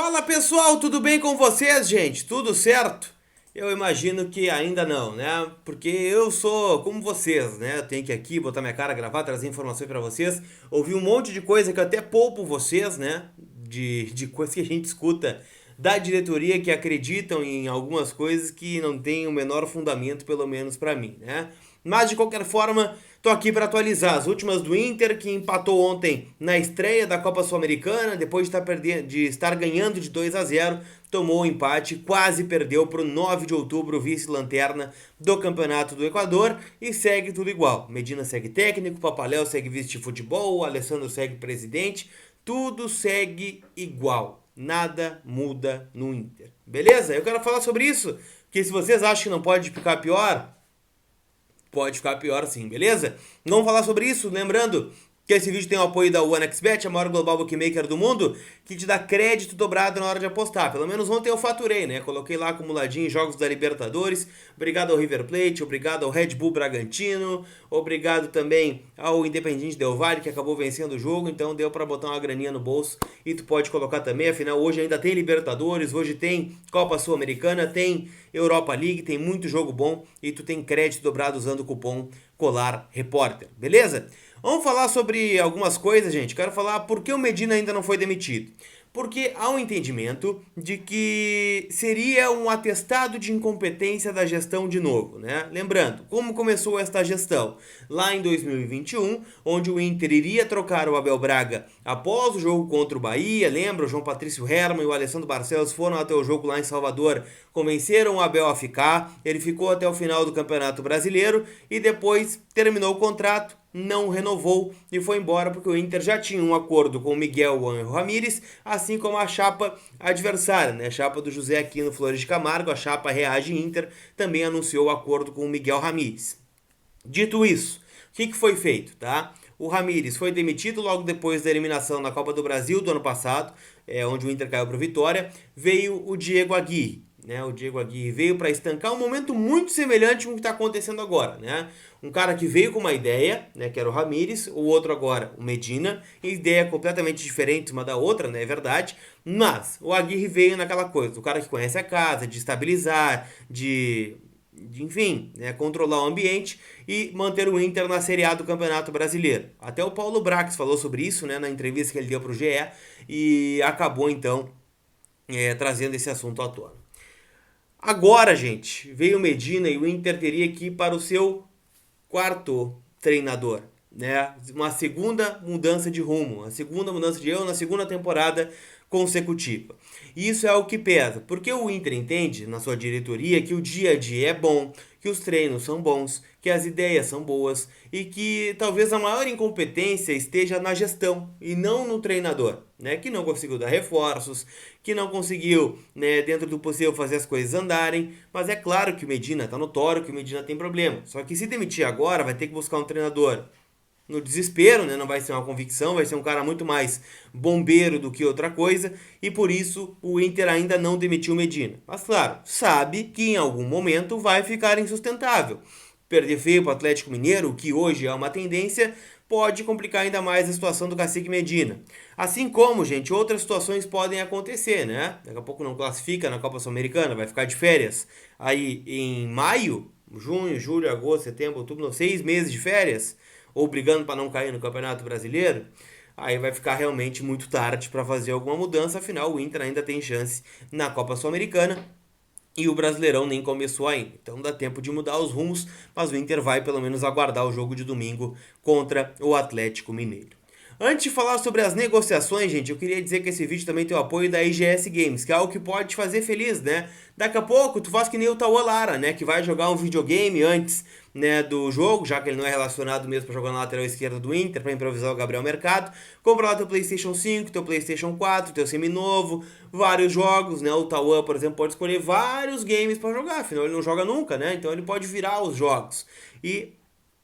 Fala pessoal, tudo bem com vocês, gente? Tudo certo? Eu imagino que ainda não, né? Porque eu sou como vocês, né? Eu tenho que aqui botar minha cara, gravar, trazer informações pra vocês, ouvir um monte de coisa que eu até poupo vocês, né? De coisas que a gente escuta da diretoria que acreditam em algumas coisas que não têm o menor fundamento, pelo menos pra mim, né? Mas de qualquer forma, tô aqui para atualizar as últimas do Inter, que empatou ontem na estreia da Copa Sul-Americana, depois de estar ganhando de 2-0, tomou o empate, quase perdeu para o 9 de outubro, vice-lanterna do Campeonato do Equador, e segue tudo igual. Medina segue técnico, Papaléu segue vice de futebol, o Alessandro segue presidente, tudo segue igual. Nada muda no Inter. Beleza? Eu quero falar sobre isso, porque se vocês acham que não pode ficar pior, pode ficar pior sim, beleza? Vamos falar sobre isso, lembrando que esse vídeo tem o apoio da OneXBet, a maior global bookmaker do mundo, que te dá crédito dobrado na hora de apostar. Pelo menos ontem eu faturei, né? Coloquei lá acumuladinho em jogos da Libertadores. Obrigado ao River Plate, obrigado ao Red Bull Bragantino, obrigado também ao Independiente Del Valle, que acabou vencendo o jogo, então deu pra botar uma graninha no bolso e tu pode colocar também, afinal hoje ainda tem Libertadores, hoje tem Copa Sul-Americana, tem Europa League, tem muito jogo bom e tu tem crédito dobrado usando o cupom Colar Repórter, beleza? Vamos falar sobre algumas coisas, gente. Quero falar por que o Medina ainda não foi demitido. Porque há um entendimento de que seria um atestado de incompetência da gestão de novo, né? Lembrando, como começou esta gestão? Lá em 2021, onde o Inter iria trocar o Abel Braga após o jogo contra o Bahia, lembra? O João Patrício Hermann e o Alessandro Barcelos foram até o jogo lá em Salvador, convenceram o Abel a ficar, ele ficou até o final do Campeonato Brasileiro e depois terminou o contrato, não renovou e foi embora porque o Inter já tinha um acordo com o Miguel Ramírez, assim como a chapa adversária, né? A chapa do José Aquino Flores de Camargo, a chapa Reage Inter, também anunciou o acordo com o Miguel Ramírez. Dito isso, o que foi feito, tá? O Ramírez foi demitido logo depois da eliminação na Copa do Brasil do ano passado, onde o Inter caiu para o Vitória. Veio o Diego Aguirre, né? O Diego Aguirre veio para estancar um momento muito semelhante com o que está acontecendo agora, né? Um cara que veio com uma ideia, né, que era o Ramírez, o outro agora, o Medina, ideia completamente diferente uma da outra, né, é verdade, mas o Aguirre veio naquela coisa, o cara que conhece a casa, de estabilizar, enfim, né, controlar o ambiente e manter o Inter na Série A do Campeonato Brasileiro. Até o Paulo Brax falou sobre isso, né, na entrevista que ele deu para o GE e acabou então trazendo esse assunto à tona. Agora, gente, veio o Medina e o Inter teria que ir para o seu quarto treinador, né? Uma segunda mudança de rumo, a segunda mudança de erro na segunda temporada consecutiva. E isso é o que pesa, porque o Inter entende na sua diretoria que o dia a dia é bom, que os treinos são bons, que as ideias são boas e que talvez a maior incompetência esteja na gestão e não no treinador, né? Que não conseguiu dar reforços, que não conseguiu, né, dentro do possível fazer as coisas andarem, mas é claro que o Medina tá notório que o Medina tem problema. Só que se demitir agora, vai ter que buscar um treinador no desespero, né? Não vai ser uma convicção, vai ser um cara muito mais bombeiro do que outra coisa, e por isso o Inter ainda não demitiu o Medina. Mas claro, sabe que em algum momento vai ficar insustentável. Perder feio para o Atlético Mineiro, que hoje é uma tendência, pode complicar ainda mais a situação do Cacique Medina. Assim como, gente, outras situações podem acontecer, né? Daqui a pouco não classifica na Copa Sul-Americana, vai ficar de férias aí em maio, junho, julho, agosto, setembro, outubro, 6 meses de férias, ou brigando para não cair no Campeonato Brasileiro, aí vai ficar realmente muito tarde para fazer alguma mudança, afinal o Inter ainda tem chance na Copa Sul-Americana e o Brasileirão nem começou ainda. Então dá tempo de mudar os rumos, mas o Inter vai pelo menos aguardar o jogo de domingo contra o Atlético Mineiro. Antes de falar sobre as negociações, gente, eu queria dizer que esse vídeo também tem o apoio da IGS Games, que é algo que pode te fazer feliz, né? Daqui a pouco tu faz que nem o Tauan Lara, né? Que vai jogar um videogame antes, né, do jogo, já que ele não é relacionado mesmo para jogar na lateral esquerda do Inter, para improvisar o Gabriel Mercado. Compra lá teu PlayStation 5, teu PlayStation 4, teu seminovo, vários jogos, né? O Tauan, por exemplo, pode escolher vários games para jogar, afinal ele não joga nunca, né? Então ele pode virar os jogos. E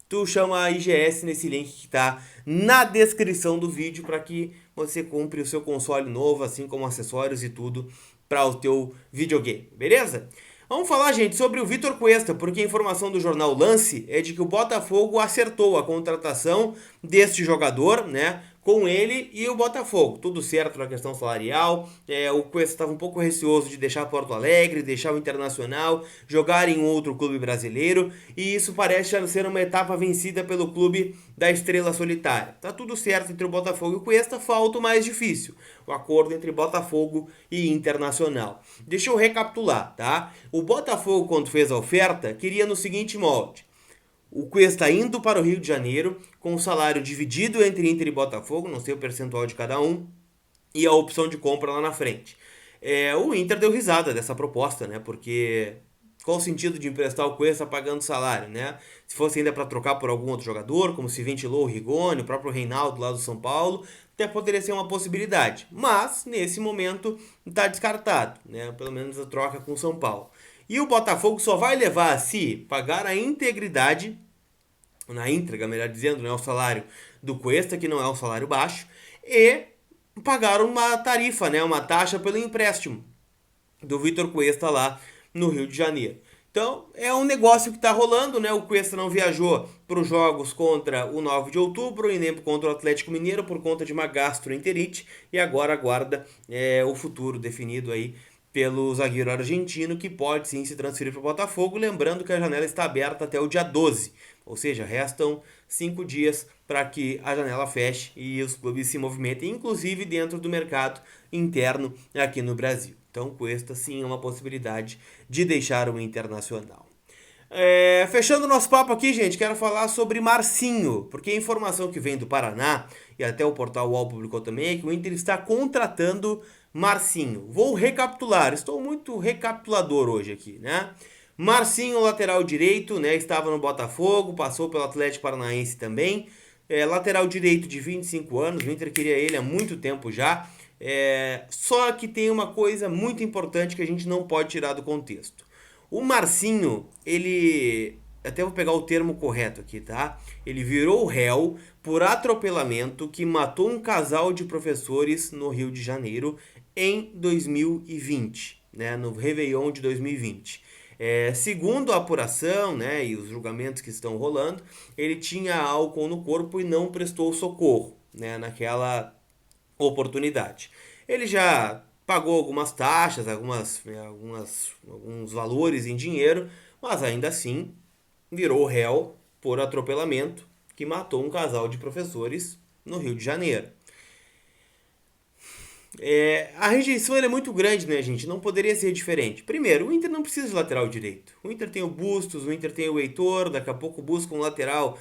tu chama a IGS nesse link que está na descrição do vídeo para que você compre o seu console novo, assim como acessórios e tudo para o teu videogame, beleza? Vamos falar, gente, sobre o Vitor Cuesta, porque a informação do jornal Lance é de que o Botafogo acertou a contratação deste jogador, né? com ele e o Botafogo. Tudo certo na questão salarial. O Cuesta estava um pouco receoso de deixar Porto Alegre, deixar o Internacional, jogar em outro clube brasileiro, e isso parece ser uma etapa vencida pelo clube da Estrela Solitária. Tá tudo certo entre o Botafogo e o Cuesta, falta o mais difícil, o acordo entre Botafogo e Internacional. Deixa eu recapitular, tá? O Botafogo, quando fez a oferta, queria no seguinte molde: o Cuesta indo para o Rio de Janeiro, com o salário dividido entre Inter e Botafogo, não sei o percentual de cada um, e a opção de compra lá na frente. O Inter deu risada dessa proposta, né? Porque qual o sentido de emprestar o Cuesta pagando salário, né? Se fosse ainda para trocar por algum outro jogador, como se ventilou o Rigoni, o próprio Reinaldo lá do São Paulo, até poderia ser uma possibilidade. Mas, nesse momento, está descartado, né? Pelo menos a troca com o São Paulo. E o Botafogo só vai levar a si pagar a integridade, na íntegra, melhor dizendo, né, o salário do Cuesta, que não é um salário baixo, e pagar uma tarifa, né, uma taxa pelo empréstimo do Vitor Cuesta lá no Rio de Janeiro. Então, é um negócio que está rolando, né? O Cuesta não viajou para os jogos contra o 9 de outubro e nem contra o Atlético Mineiro por conta de uma gastroenterite, e agora aguarda o futuro definido aí pelo zagueiro argentino, que pode sim se transferir para o Botafogo, lembrando que a janela está aberta até o dia 12, ou seja, restam 5 dias para que a janela feche e os clubes se movimentem, inclusive dentro do mercado interno aqui no Brasil. Então, Cuesta sim é uma possibilidade de deixar o Internacional. Fechando o nosso papo aqui, gente, quero falar sobre Marcinho, porque a informação que vem do Paraná, e até o portal UOL publicou também, é que o Inter está contratando Marcinho. Vou recapitular, estou muito recapitulador hoje aqui, né? Marcinho, lateral direito, né? Estava no Botafogo, passou pelo Atlético Paranaense também. Lateral direito de 25 anos, o Inter queria ele há muito tempo já. Só que tem uma coisa muito importante que a gente não pode tirar do contexto. O Marcinho, ele... Até vou pegar o termo correto aqui, tá? Ele virou réu por atropelamento que matou um casal de professores no Rio de Janeiro em 2020, né? No Réveillon de 2020. Segundo a apuração, né, e os julgamentos que estão rolando, ele tinha álcool no corpo e não prestou socorro, né, naquela oportunidade. Ele já pagou algumas taxas, alguns valores em dinheiro, mas ainda assim virou réu por atropelamento que matou um casal de professores no Rio de Janeiro. A rejeição é muito grande, né, gente? Não poderia ser diferente. Primeiro, o Inter não precisa de lateral direito. O Inter tem o Bustos, o Inter tem o Heitor, daqui a pouco busca um lateral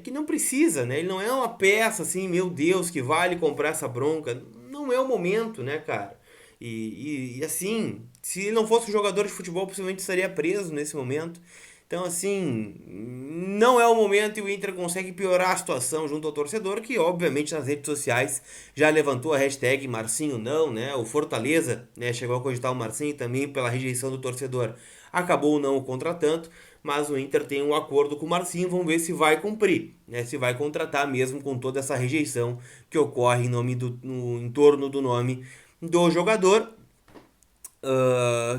que não precisa, né? Ele não é uma peça assim, meu Deus, que vale comprar essa bronca. Não é o momento, né, cara? E assim, se ele não fosse um jogador de futebol, possivelmente estaria preso nesse momento. Então, assim, não é o momento e o Inter consegue piorar a situação junto ao torcedor, que obviamente nas redes sociais já levantou a hashtag Marcinho não, né? O Fortaleza, né, chegou a cogitar o Marcinho também pela rejeição do torcedor. Acabou não o contratando, mas o Inter tem um acordo com o Marcinho, vamos ver se vai cumprir, né? Se vai contratar mesmo com toda essa rejeição que ocorre em torno do nome do jogador,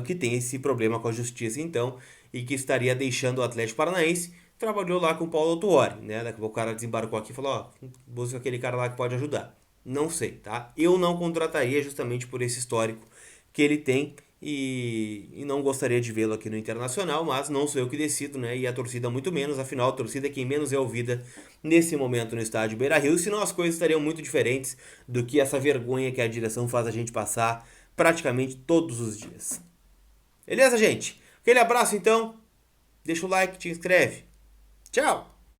que tem esse problema com a justiça, então, e que estaria deixando o Atlético Paranaense. Trabalhou lá com o Paulo Autuori, né? Daqui a pouco o cara desembarcou aqui e falou, busca aquele cara lá que pode ajudar. Não sei, tá? Eu não contrataria justamente por esse histórico que ele tem e não gostaria de vê-lo aqui no Internacional, mas não sou eu que decido, né? E a torcida muito menos, afinal a torcida é quem menos é ouvida nesse momento no estádio Beira-Rio, senão as coisas estariam muito diferentes do que essa vergonha que a direção faz a gente passar praticamente todos os dias. Beleza, gente? Aquele abraço então, deixa o like, te inscreve. Tchau!